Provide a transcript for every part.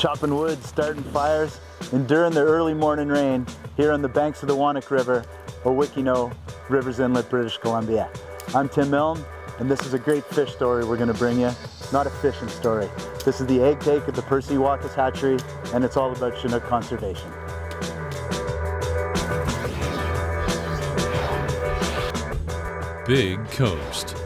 chopping wood, starting fires, enduring the early morning rain here on the banks of the Walkus River, Owikino, Rivers Inlet, British Columbia. I'm Tim Milne, and this is a great fish story we're going to bring you. Not a fishing story. This is the egg take at the Percy Walkus Hatchery, and it's all about Chinook conservation. Big Coast.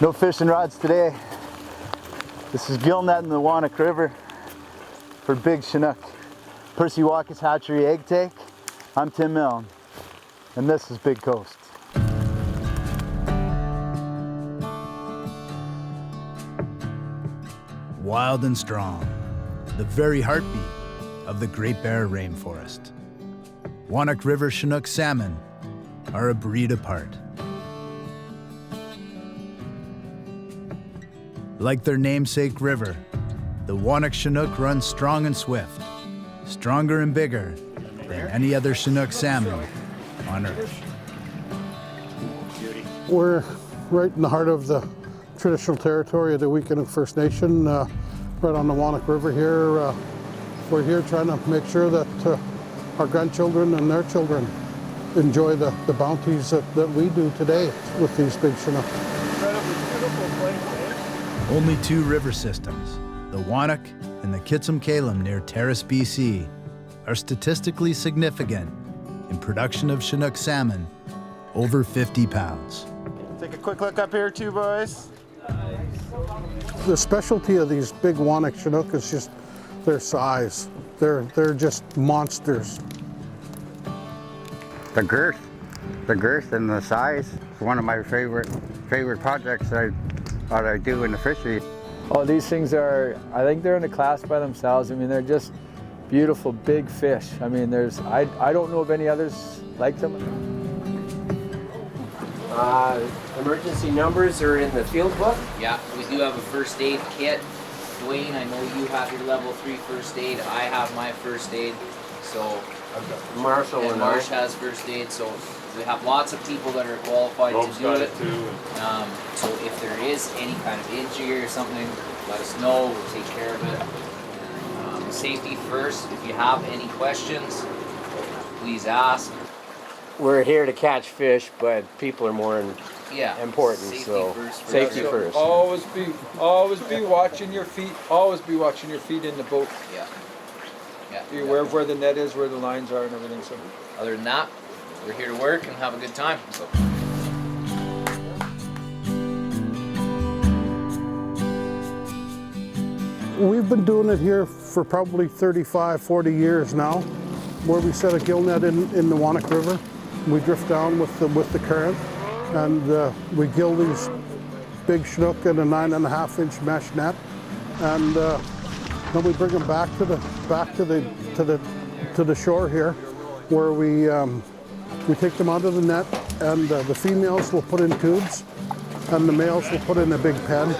No fishing rods today. This is gill net in the Walkus River for big Chinook. Percy Walkus Hatchery egg take. I'm Tim Milne, and this is Big Coast. Wild and strong, the very heartbeat of the Great Bear Rainforest. Walkus River Chinook salmon are a breed apart. Like their namesake river, the Walkus Chinook runs strong and swift, stronger and bigger than any other Chinook salmon on Earth. We're right in the heart of the traditional territory of the Owikino First Nation, right on the Walkus River here. We're here trying to make sure that our grandchildren and their children enjoy the bounties that we do today with these big Chinook. Only two river systems, the Walkus and the Kitsum-Kalem near Terrace, BC, are statistically significant in production of Chinook salmon over 50 pounds. Take a quick look up here too, boys. The specialty of these big Walkus Chinook is just their size. They're just monsters. The girth and the size is one of my favorite projects that I do in the fishery. Oh, these things are, I think they're in a class by themselves. I mean, they're just beautiful, big fish. I mean, I don't know of any others like them. Emergency numbers are in the field book. Yeah, we do have a first aid kit. Dwayne, I know you have your level 3 first aid. I have my first aid. So Marshall and Marsh has first aid. So we have lots of people that are qualified to do it. So if there is any kind of injury or something, let us know. We'll take care of it. Safety first. If you have any questions, please ask. We're here to catch fish, but people are more important. Safety so first. safety first. Always be watching your feet. Always be watching your feet in the boat. Yeah. Be aware of where the net is, where the lines are, and everything. So, other than that, we're here to work and have a good time. So. We've been doing it here for probably 35, 40 years now, where we set a gill net in the Walkus River. We drift down with the current, and we gill these big Chinook in a 9.5-inch mesh net, and then we bring them back to the shore here, where we take them out of the net, and the females will put in tubes, and the males will put in a big pen.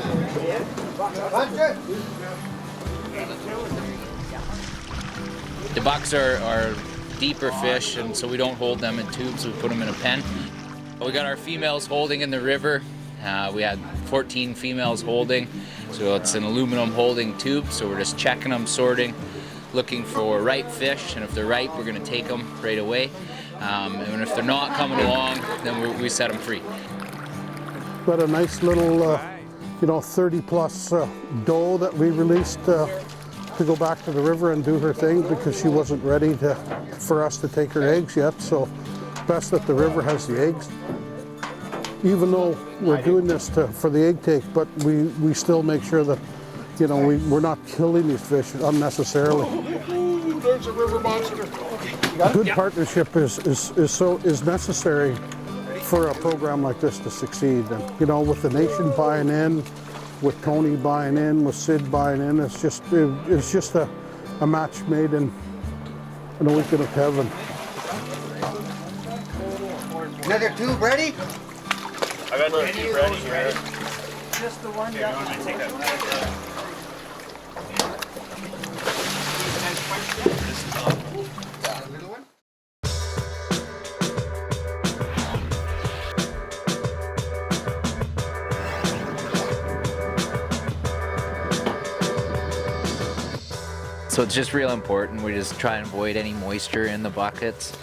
The bucks are deeper fish, and so we don't hold them in tubes, we put them in a pen. We got our females holding in the river. We had 14 females holding, so it's an aluminum holding tube, so we're just checking them, sorting, looking for ripe fish, and if they're ripe, we're going to take them right away. And if they're not coming along, then we set them free. Got a nice little 30-plus doe that we released to go back to the river and do her thing because she wasn't ready for us to take her eggs yet. So best that the river has the eggs. Even though we're doing this for the egg take, but we still make sure that we're not killing these fish unnecessarily. ooh, there's a river monster. Good partnership is necessary for a program like this to succeed. And with the nation buying in, with Tony buying in, with Sid buying in, it's just a match made in a weekend of heaven. Another tube ready? I got the tube ready here. Just the one, yeah. So it's just real important. We just try and avoid any moisture in the buckets.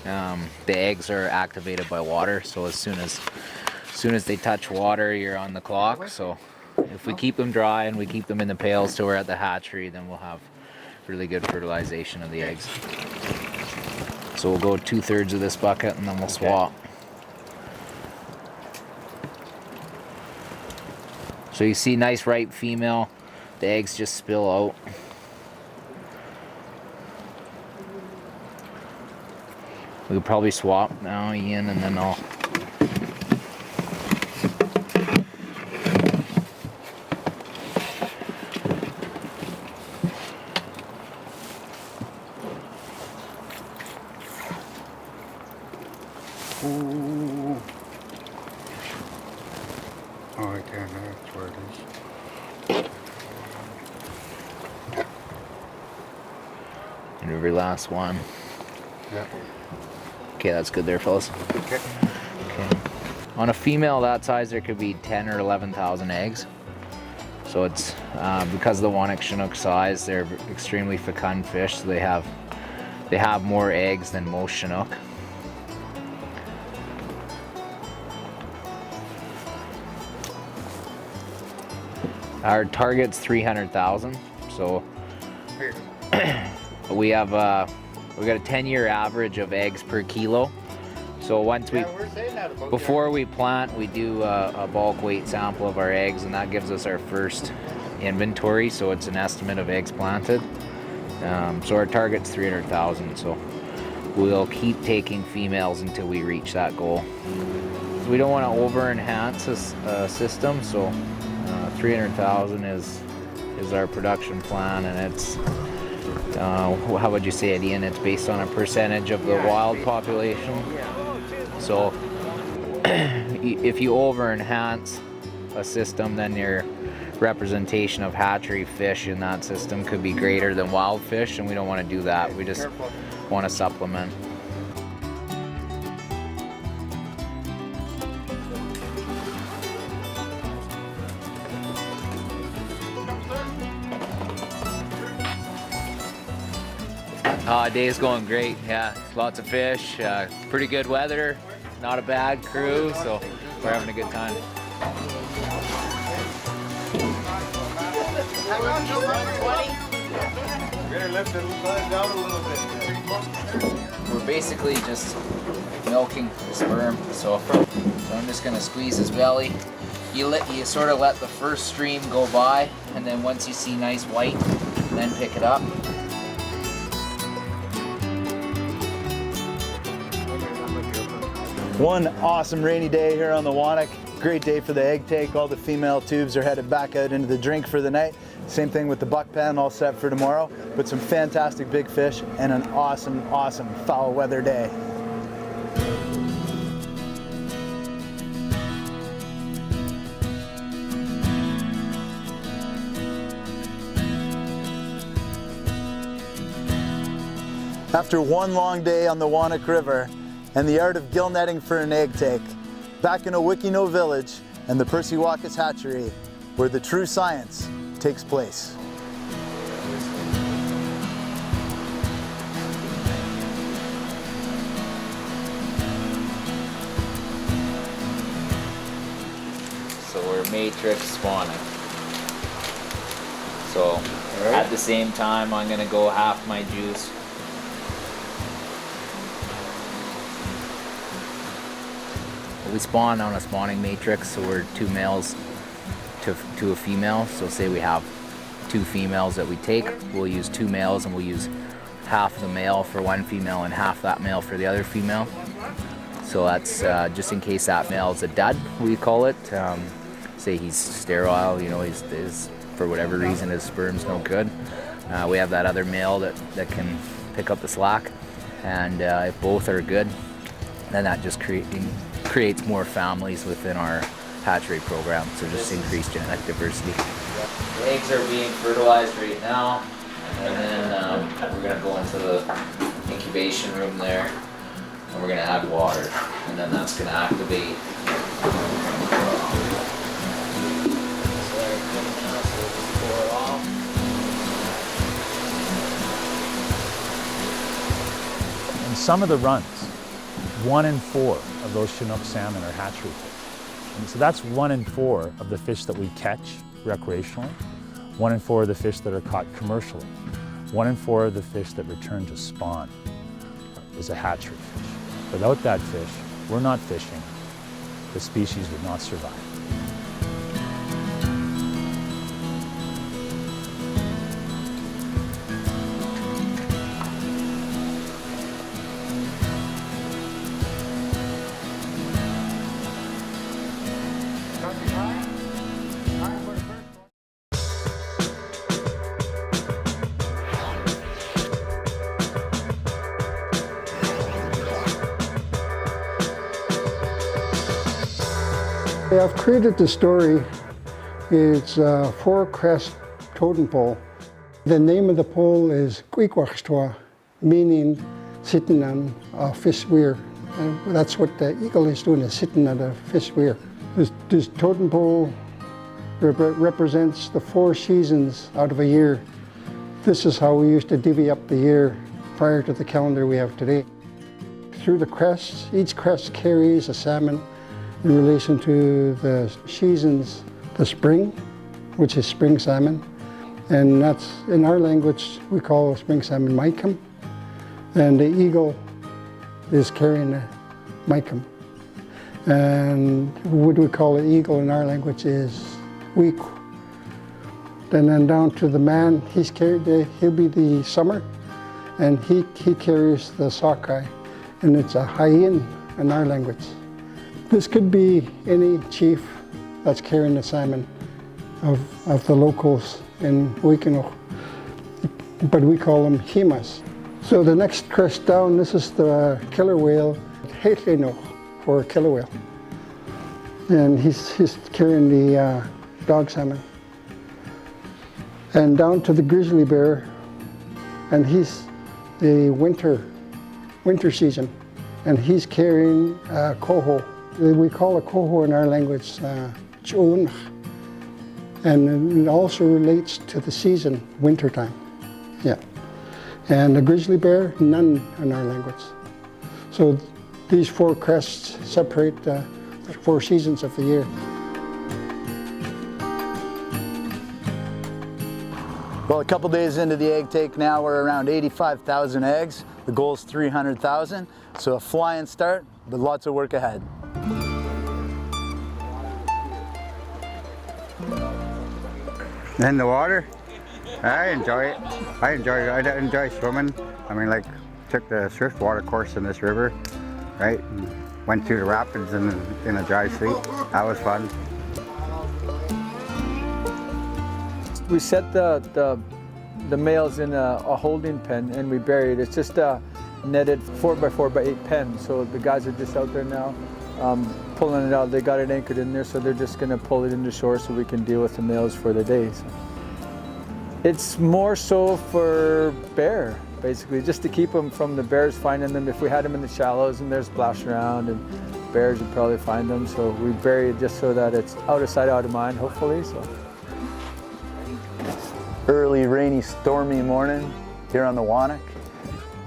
The eggs are activated by water, so as soon as they touch water, you're on the clock. So if we keep them dry and we keep them in the pails till we're at the hatchery, then we'll have really good fertilization of the eggs. So we'll go 2/3 of this bucket and then we'll swap. So you see nice ripe female, the eggs just spill out. We could probably swap now, Ian, and then I'll... Ooh. Oh, I can't. That's where it is. And every last one. Yeah. Okay, that's good there, fellas. Okay. Okay. On a female that size, there could be 10 or 11,000 eggs. So it's because of the Wannock Chinook size, they're extremely fecund fish. So they have more eggs than most Chinook. Our target's 300,000. So we got a 10-year average of eggs per kilo. So once before we plant, we do a bulk weight sample of our eggs, and that gives us our first inventory. So it's an estimate of eggs planted. So our target's 300,000. So we'll keep taking females until we reach that goal. We don't want to over enhance a system, so 300,000 is our production plan, and it's how would you say it, Ian? It's based on a percentage of the wild population. So if you over enhance a system, then your representation of hatchery fish in that system could be greater than wild fish, and we don't want to do that. We just want to supplement. Day's going great. Yeah, lots of fish, pretty good weather, not a bad crew, so we're having a good time. We're basically just milking the sperm, so I'm just gonna squeeze his belly. You sort of let the first stream go by, and then once you see nice white, then pick it up. One awesome rainy day here on the Wannock. Great day for the egg take. All the female tubes are headed back out into the drink for the night. Same thing with the buck pen, all set for tomorrow. But some fantastic big fish and an awesome, awesome foul weather day. After one long day on the Wannock River and the art of gill netting for an egg take, back in Owikino Village and the Percy Walkus Hatchery, where the true science takes place. So we're matrix spawning. So at the same time, I'm gonna go half my juice. We spawn on a spawning matrix, so we're 2 males to a female. So say we have 2 females that we take, we'll use 2 males, and we'll use half the male for one female and half that male for the other female. So that's just in case that male is a dud, we call it. Say he's sterile, you know, he's for whatever reason his sperm's no good. We have that other male that can pick up the slack, and if both are good, then that just creates more families within our hatchery program, so just increased genetic diversity. The eggs are being fertilized right now, and then we're going to go into the incubation room there, and we're going to add water, and then that's going to activate. In some of the runs, 1 in 4 of those Chinook salmon are hatchery fish. And so that's 1 in 4 of the fish that we catch recreationally, 1 in 4 of the fish that are caught commercially, 1 in 4 of the fish that return to spawn is a hatchery fish. Without that fish, we're not fishing. The species would not survive. I've created the story. It's a 4-crest totem pole. The name of the pole is Kwikwachstoa, meaning sitting on a fish weir. And that's what the eagle is doing, is sitting on a fish weir. This totem pole represents the 4 seasons out of a year. This is how we used to divvy up the year prior to the calendar we have today. Through the crests, each crest carries a salmon in relation to the seasons, the spring, which is spring salmon, and that's, in our language, we call spring salmon maikum, and the eagle is carrying a maikum. And what we call an eagle in our language is wiku. And then down to the man, he'll be the summer, and he carries the sockeye, and it's a hyein in our language. This could be any chief that's carrying the salmon of the locals in Wikino, but we call them himas. So the next crest down, this is the killer whale, Hatchery for killer whale. And he's carrying the dog salmon. And down to the grizzly bear, and he's the winter season, and he's carrying a coho. We call a coho in our language chun, and it also relates to the season, wintertime. Yeah. And the grizzly bear, none in our language. So these 4 crests separate the 4 seasons of the year. Well, a couple days into the egg take now, we're around 85,000 eggs. The goal is 300,000, so a flying start, but lots of work ahead. In the water, I enjoy it. I enjoy swimming. I mean, like, took the swift water course in this river, right? And went through the rapids in a dry suit. That was fun. We set the males in a holding pen and we bury it. It's just a netted 4x4x8 pen. So the guys are just out there now pulling it out. They got it anchored in there, so they're just gonna pull it into shore so we can deal with the males for the day. So it's more so for bear, basically, just to keep them from the bears finding them. If we had them in the shallows and they're splashing around, and bears would probably find them. So we bury it just so that it's out of sight, out of mind, hopefully. So. Early, rainy, stormy morning here on the Wannock.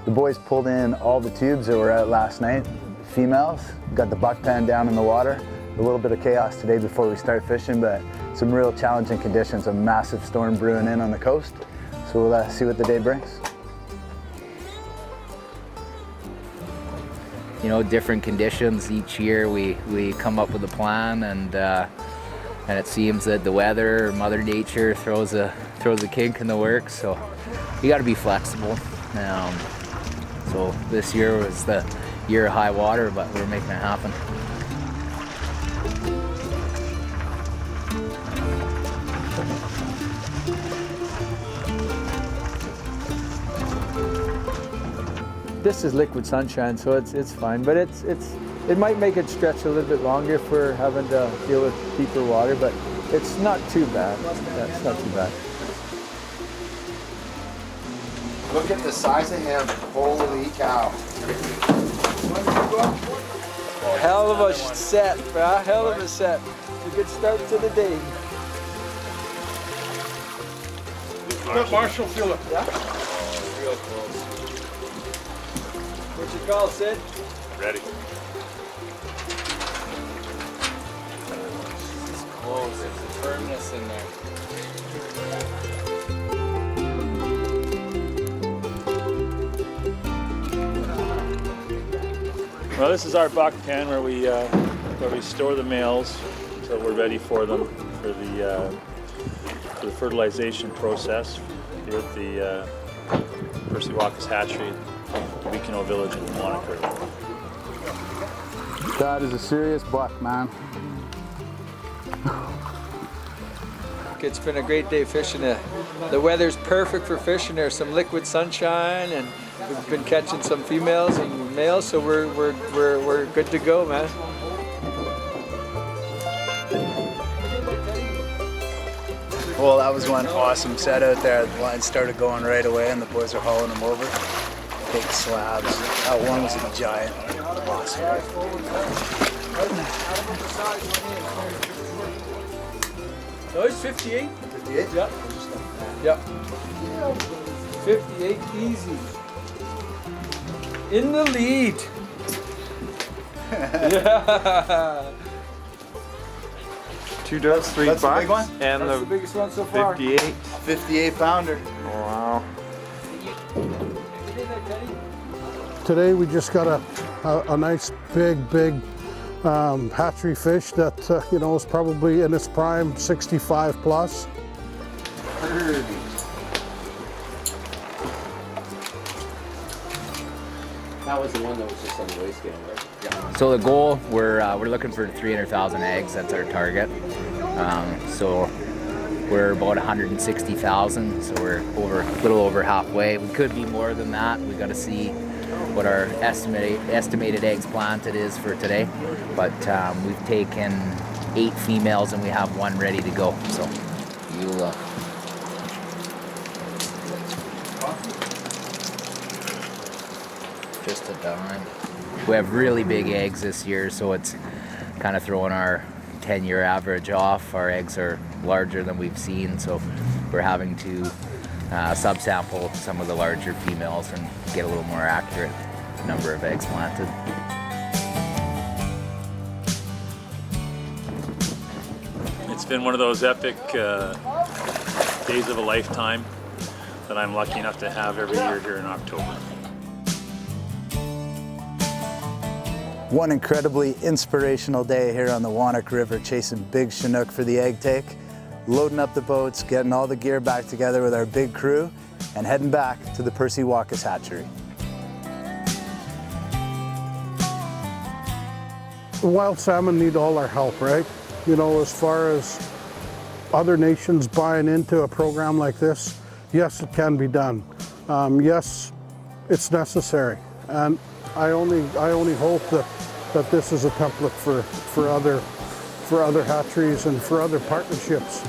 The boys pulled in all the tubes that were out last night. Females, got the buck pen down in the water. A little bit of chaos today before we start fishing, but some real challenging conditions. A massive storm brewing in on the coast. So we'll see what the day brings. You know, different conditions each year. We come up with a plan, and it seems that the weather, Mother Nature throws a kink in the works. So you got to be flexible. So this year was the year of high water, but we're making it happen. This is liquid sunshine, so it's fine, but it might make it stretch a little bit longer if we're having to deal with deeper water, but it's not too bad. Yeah, it's not too bad. Look at the size of him. Holy cow. Hell of a set, bro. Hell of a set. A good start to the day. Let Marshall feel it. Yeah? Real close. What's your call, Sid? Ready. It's close. There's a firmness in there. Well, this is our buck pen where we store the males until we're ready for them for the fertilization process here at the Percy Walkus Hatchery, the Wekino village in the Wannock River. That is a serious buck, man. It's been a great day fishing. The weather's perfect for fishing. There's some liquid sunshine, and we've been catching some females and males, so we're good to go, man. Well, that was one awesome set out there. The line started going right away and the boys are hauling them over. Big slabs. That one was a giant. Awesome. No, it's 58. 58? Yep. Yep. 58 easy. In the lead. Yeah. 2 does, 3 That's the bucks. big one? And That's the biggest one so far. 58. 58 pounder. Wow. Today we just got a nice big hatchery fish that is probably in its prime 65 plus. That was the one that was just on the waist scale, right? Yeah. So the goal, we're looking for 300,000 eggs. That's our target. So we're about 160,000. So we're a little over halfway. We could be more than that. We got to see what our estimated eggs planted is for today. But we've taken 8 females and we have 1 ready to go. So you'll. Just a dime. We have really big eggs this year, so it's kind of throwing our 10-year average off. Our eggs are larger than we've seen, so we're having to subsample some of the larger females and get a little more accurate number of eggs planted. It's been one of those epic days of a lifetime that I'm lucky enough to have every year here in October. One incredibly inspirational day here on the Wannock River, chasing big Chinook for the egg take, loading up the boats, getting all the gear back together with our big crew, and heading back to the Percy Walkus Hatchery. The wild salmon need all our help, right? As far as other nations buying into a program like this, yes, it can be done. Yes, it's necessary. And I only hope that this is a template for other hatcheries and for other partnerships.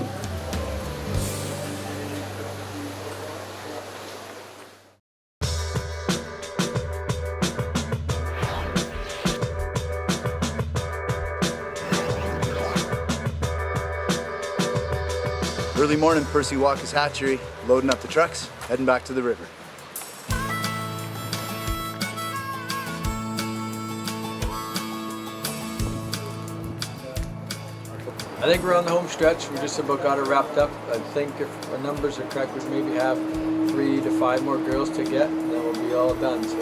Early morning, Percy Walkus Hatchery, loading up the trucks, heading back to the river. I think we're on the home stretch. We just about got it wrapped up. I think if our numbers are correct, we maybe have 3 to 5 more girls to get, and then we'll be all done. So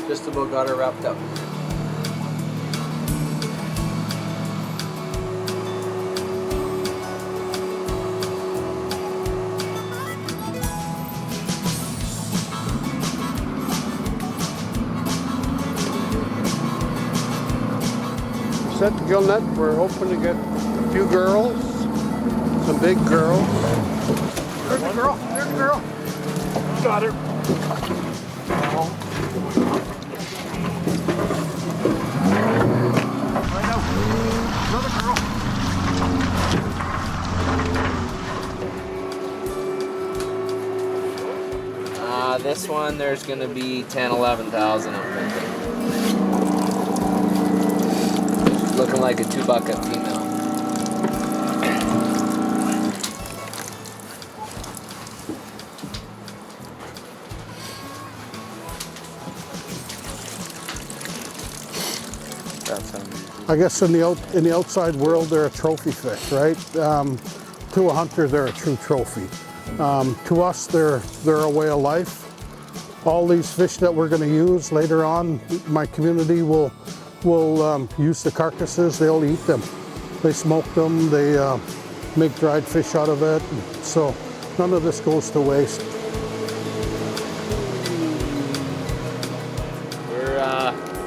just about got it wrapped up. Set the gill net. We're hoping to get a few girls, some big girls. There's a girl. There's a girl. Got her. Right out. Another girl. This one, there's going to be 10, 11,000, I'm thinking. Looking like a 2-bucket female. I guess in the outside world, they're a trophy fish, right? To a hunter, they're a true trophy. To us, they're a way of life. All these fish that we're going to use later on, my community will use the carcasses. They'll eat them. They smoke them. They make dried fish out of it. So none of this goes to waste.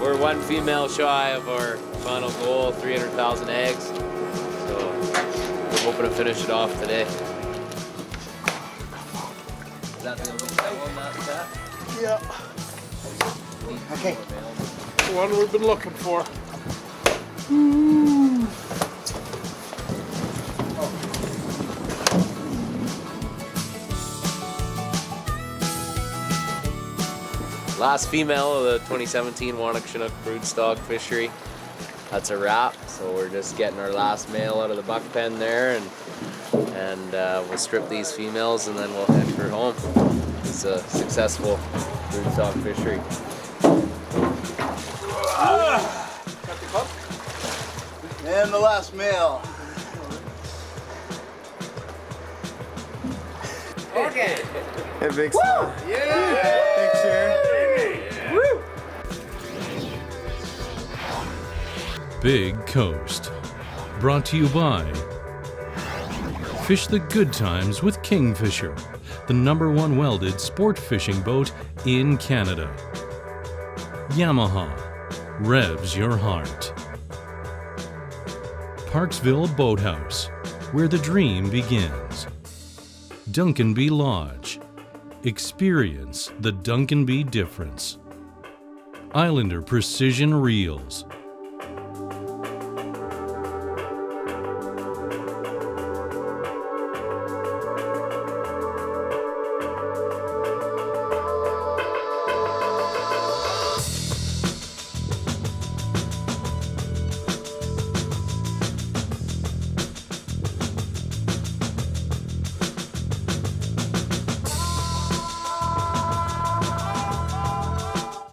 We're one female shy of our final goal, 300,000 eggs. So we're hoping to finish it off today. Is that the one that's that? Yeah. Okay. The one we've been looking for. Last female of the 2017 Wannock Chinook broodstock fishery. That's a wrap. So we're just getting our last male out of the buck pen there, and we'll strip these females and then we'll head for home. It's a successful broodstock fishery. And the last male. Okay. Hey, big smile. Yeah! Thanks, Sharon. Woo! Big Coast. Brought to you by Fish the Good Times with Kingfisher, the #1 welded sport fishing boat in Canada. Yamaha revs your heart. Parksville Boathouse, where the dream begins. Duncanby Lodge. Experience the Duncanby difference. Islander Precision Reels.